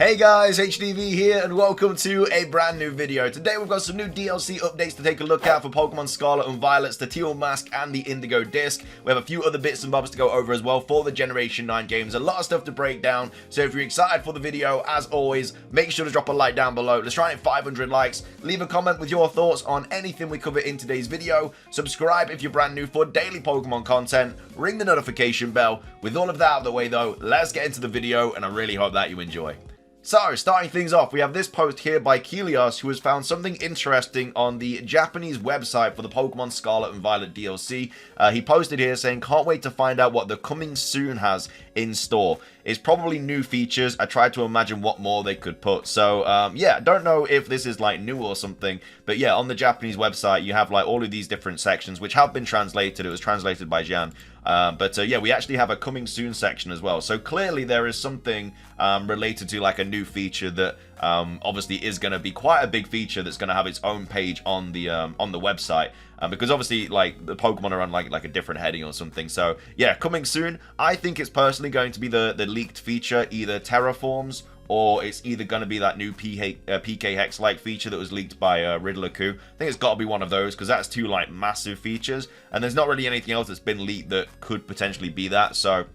Hey guys, HDvee here and welcome to a brand new video. Today we've got some new DLC updates to take a look at for Pokemon Scarlet and Violet, the Teal Mask and the Indigo Disc. We have a few other bits and bobs to go over as well for the Generation 9 games. A lot of stuff to break down, so if you're excited for the video, as always, make sure to drop a like down below. Let's try and hit 500 likes. Leave a comment with your thoughts on anything we cover in today's video. Subscribe if you're brand new for daily Pokemon content. Ring the notification bell. With all of that out of the way though, let's get into the video and I really hope that you enjoy. So, starting things off, we have this post here by Kelios, who has found something interesting on the Japanese website for the Pokemon Scarlet and Violet DLC. He posted here saying, "Can't wait to find out what the coming soon has in store. It's probably new features. I tried to imagine what more they could put." So, yeah, I don't know if this is like new or something, but yeah, on the Japanese website, you have like all of these different sections, which have been translated. It was translated by Jan. Yeah, we actually have a coming soon section as well. So clearly there is something related to like a new feature that obviously is going to be quite a big feature that's going to have its own page on the website. Because obviously, like, the Pokemon are on, like a different heading or something. So, yeah, coming soon. I think it's personally going to be the leaked feature, either Terraforms, or it's either going to be that new PK Hex-like feature that was leaked by Riddler Coup. I think it's got to be one of those, because that's two, like, massive features. And there's not really anything else that's been leaked that could potentially be that, so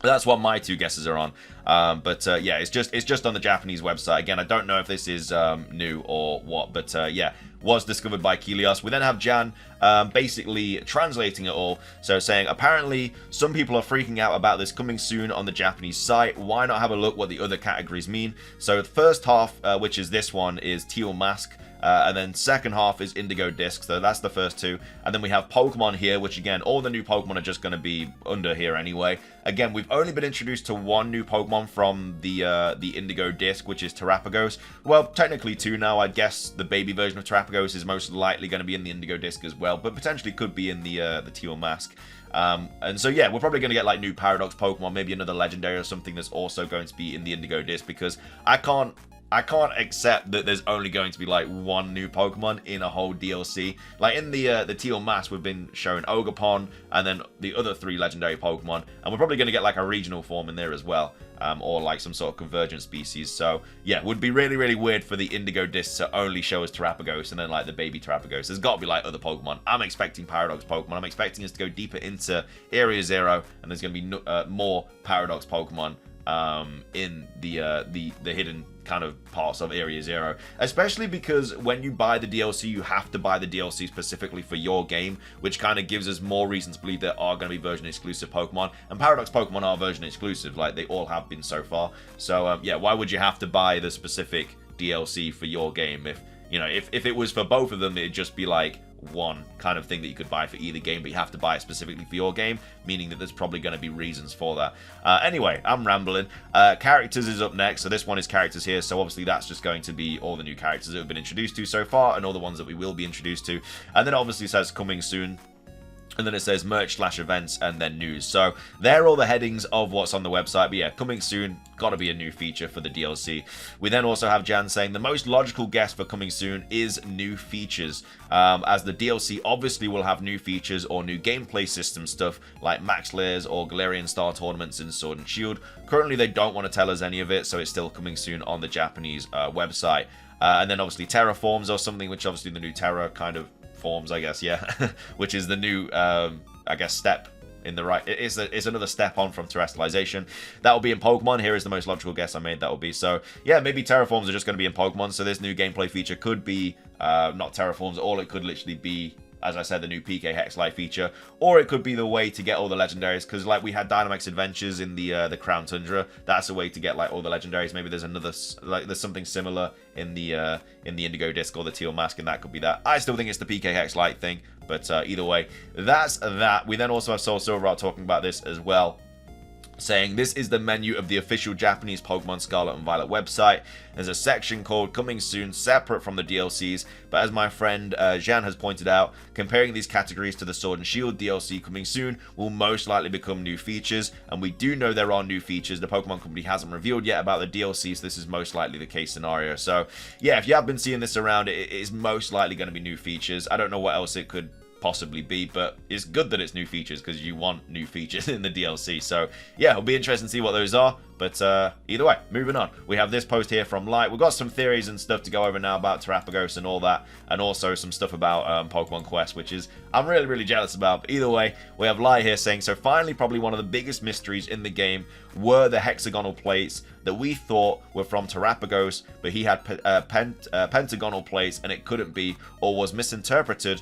that's what my two guesses are on. Yeah, it's just on the Japanese website. Again, I don't know if this is new or what, but yeah, was discovered by Kelios. We then have Jan basically translating it all, so saying, apparently some people are freaking out about this coming soon on the Japanese site. Why not have a look what the other categories mean? So the first half, which is this one, is Teal Mask. And then second half is Indigo Disc, so that's the first two. And then we have Pokemon here, which again, all the new Pokemon are just going to be under here anyway. Again, we've only been introduced to one new Pokemon from the Indigo Disc, which is Terapagos. Well, technically two now. I guess the baby version of Terapagos is most likely going to be in the Indigo Disc as well, but potentially could be in the Teal Mask. And so yeah, we're probably going to get like new Paradox Pokemon, maybe another Legendary or something that's also going to be in the Indigo Disc, because I can't accept that there's only going to be like one new Pokemon in a whole DLC. Like in the Teal Mask, we've been shown Ogerpon and then the other three legendary Pokemon, and we're probably going to get like a regional form in there as well, or like some sort of convergent species. So yeah, would be really, really weird for the Indigo Disc to only show us Terapagos and then like the baby Terapagos. There's got to be like other Pokemon. I'm expecting Paradox Pokemon. I'm expecting us to go deeper into Area Zero, and there's going to be more Paradox Pokemon in the hidden kind of parts of Area Zero, especially because when you buy the DLC, you have to buy the DLC specifically for your game, which kind of gives us more reason to believe there are going to be version exclusive Pokemon, and Paradox Pokemon are version exclusive, like they all have been so far. So yeah, why would you have to buy the specific DLC for your game? If you know, if it was for both of them, it'd just be like one kind of thing that you could buy for either game, but you have to buy it specifically for your game, meaning that there's probably going to be reasons for that. Anyway, I'm rambling. Characters is up next, so this one is characters here, so obviously that's just going to be all the new characters that have been introduced to so far, and all the ones that we will be introduced to. And then obviously it says coming soon, and then it says merch/events, and then news. So they're all the headings of what's on the website. But yeah, coming soon, gotta be a new feature for the DLC. We then also have Jan saying the most logical guess for coming soon is new features, as the DLC obviously will have new features or new gameplay system stuff like max layers or Galarian Star tournaments in Sword and Shield. Currently they don't want to tell us any of it, so it's still coming soon on the Japanese website. And then obviously Terraforms or something, which obviously the new Terra kind of forms, I guess, yeah, which is the new, I guess, step in the right. It's another step on from terrestrialization. That will be in Pokemon. Here is the most logical guess I made. That will be. So yeah, maybe Terraforms are just going to be in Pokemon. So this new gameplay feature could be not Terraforms. All it could literally be, as I said, the new PK Hex-like feature, or it could be the way to get all the legendaries, because like we had Dynamax Adventures in the Crown Tundra. That's a way to get like all the legendaries. Maybe there's another, like there's something similar in the Indigo Disc or the Teal Mask, and that could be that. I still think it's the PK Hex-like thing, but either way, that's that. We then also have Soul Silver talking about this as well, saying this is the menu of the official Japanese Pokemon Scarlet and Violet website. There's a section called Coming Soon, separate from the DLCs, but as my friend Jean has pointed out, comparing these categories to the Sword and Shield DLC Coming Soon will most likely become new features, and we do know there are new features. The Pokemon Company hasn't revealed yet about the DLC, so this is most likely the case scenario. So yeah, if you have been seeing this around, it is most likely going to be new features. I don't know what else it could possibly be, but it's good that it's new features because you want new features in the DLC. So yeah, it'll be interesting to see what those are. But either way, moving on. We have this post here from Light. We've got some theories and stuff to go over now about Terapagos and all that. And also some stuff about Pokemon Quest, which is I'm really, really jealous about. But either way, we have Light here saying, so finally probably one of the biggest mysteries in the game were the hexagonal plates that we thought were from Terapagos, but he had pentagonal plates and it couldn't be, or was misinterpreted,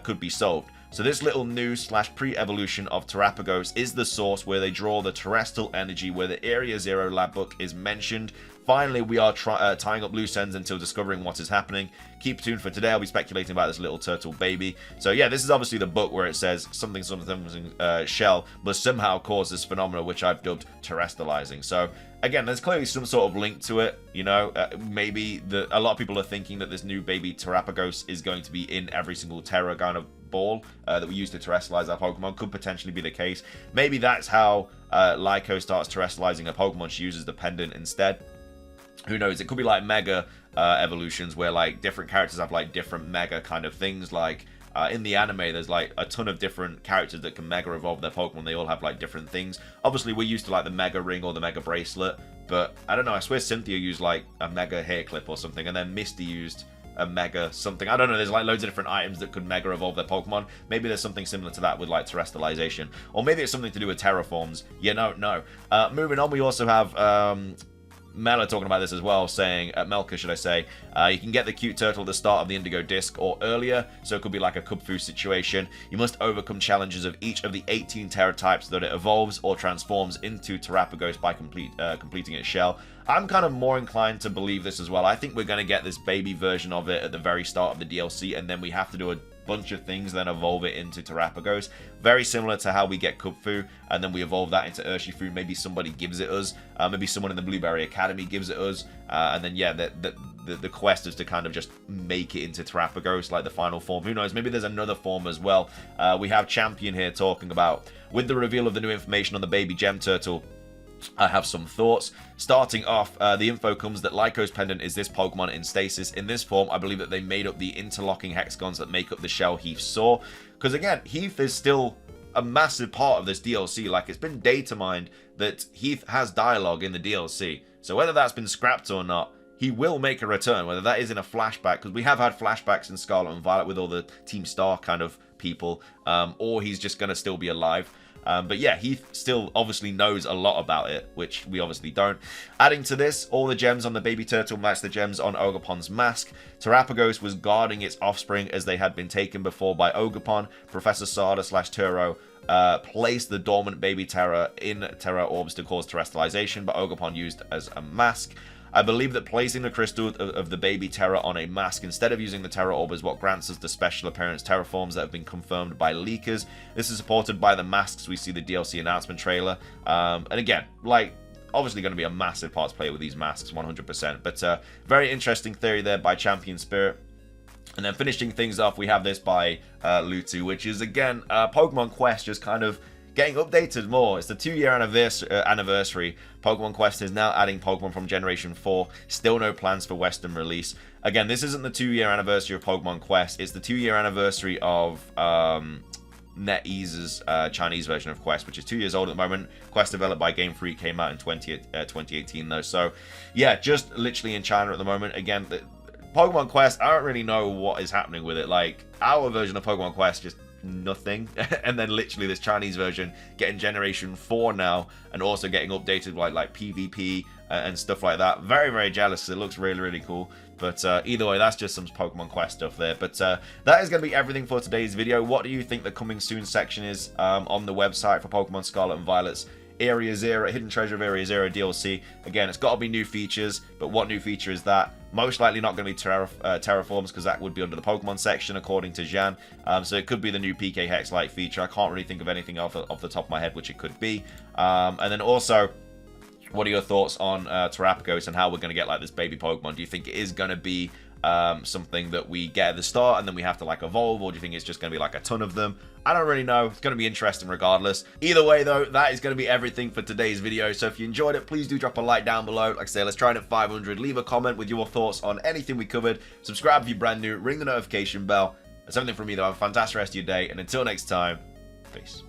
could be solved. So this little new / pre-evolution of Terapagos is the source where they draw the terrestrial energy, where the Area Zero lab book is mentioned. Finally, we are tying up loose ends until discovering what is happening. Keep tuned for today. I'll be speculating about this little turtle baby. So yeah, this is obviously the book where it says something shell must somehow cause this phenomena, which I've dubbed terrestrializing. So again, there's clearly some sort of link to it. You know, maybe a lot of people are thinking that this new baby Terapagos is going to be in every single Terra kind of ball that we use to terrestrialize our Pokemon. Could potentially be the case. Maybe that's how Lyco starts terrestrializing a Pokemon. She uses the pendant instead. Who knows? It could be like mega evolutions where like different characters have like different mega kind of things. Like in the anime, there's like a ton of different characters that can mega evolve their Pokemon. They all have like different things. Obviously, we're used to like the mega ring or the mega bracelet, but I don't know. I swear Cynthia used like a mega hair clip or something, and then Misty used a mega something. I don't know. There's like loads of different items that could mega evolve their Pokemon. Maybe there's something similar to that with like terrestrialization, or maybe it's something to do with terraforms. You don't know. Moving on, we also have Mela talking about this as well, saying, Melka should I say, you can get the cute turtle at the start of the Indigo disc or earlier, so it could be like a Kubfu situation. You must overcome challenges of each of the 18 Terra types that it evolves or transforms into Terapagos by completing its shell. I'm kind of more inclined to believe this as well. I think we're going to get this baby version of it at the very start of the DLC, and then we have to do a bunch of things, then evolve it into Terapagos. Very similar to how we get Kubfu, and then we evolve that into Urshifu. Maybe somebody gives it us. Maybe someone in the Blueberry Academy gives it us. And then, yeah, the quest is to kind of just make it into Terapagos, like the final form. Who knows? Maybe there's another form as well. We have Champion here talking about, with the reveal of the new information on the baby gem turtle, I have some thoughts. Starting off, the info comes that Lyco's pendant is this Pokemon in stasis. In this form, I believe that they made up the interlocking hexagons that make up the shell Heath saw. Because again, Heath is still a massive part of this DLC. Like, it's been data mined that Heath has dialogue in the DLC. So whether that's been scrapped or not, he will make a return. Whether that is in a flashback, because we have had flashbacks in Scarlet and Violet with all the Team Star kind of people, or he's just going to still be alive. But yeah, he still obviously knows a lot about it, which we obviously don't. Adding to this, all the gems on the baby turtle match the gems on Ogerpon's mask. Terapagos was guarding its offspring as they had been taken before by Ogerpon. Professor Sada / Turo placed the dormant baby Terra in Terra orbs to cause terrestrialization, but Ogerpon used as a mask. I believe that placing the crystal of the baby Terra on a mask instead of using the Terra Orb is what grants us the special appearance Terraforms that have been confirmed by leakers. This is supported by the masks we see the DLC announcement trailer. And again, like, obviously going to be a massive part to play with these masks, 100%. But very interesting theory there by Champion Spirit. And then finishing things off, we have this by Lutu, which is, again, Pokemon Quest just kind of getting updated more. It's the 2-year anniversary. Pokemon Quest is now adding Pokemon from Generation 4. Still no plans for Western release. Again, this isn't the 2-year anniversary of Pokemon Quest. It's the 2-year anniversary of NetEase's Chinese version of Quest, which is 2 years old at the moment. Quest developed by Game Freak came out in 2018 though. So yeah, just literally in China at the moment. Again, Pokemon Quest, I don't really know what is happening with it. Like, our version of Pokemon Quest just nothing. And then literally this Chinese version getting Generation 4 now, and also getting updated like PvP and stuff like that. Very, very jealous. It looks really, really cool. But either way, that's just some Pokemon Quest stuff there. But that is going to be everything for today's video. What do you think the coming soon section is on the website for Pokemon Scarlet and Violet's Area Zero, Hidden Treasure of Area Zero DLC? Again, it's got to be new features, but what new feature is that? Most likely not going to be Terraforms, because that would be under the Pokemon section, according to Jan. So it could be the new PK Hex-like feature. I can't really think of anything off the top of my head which it could be. And then also, what are your thoughts on Terapagos and how we're going to get like this baby Pokemon? Do you think it is going to be something that we get at the start and then we have to like evolve, or do you think it's just going to be like a ton of them? I don't really know. It's going to be interesting regardless. Either way though, that is going to be everything for today's video. So if you enjoyed it, please do drop a like down below. Like I say, let's try it at 500. Leave a comment with your thoughts on anything we covered. Subscribe if you're brand new. Ring the notification bell. That's everything from me though. Have a fantastic rest of your day, and until next time, peace.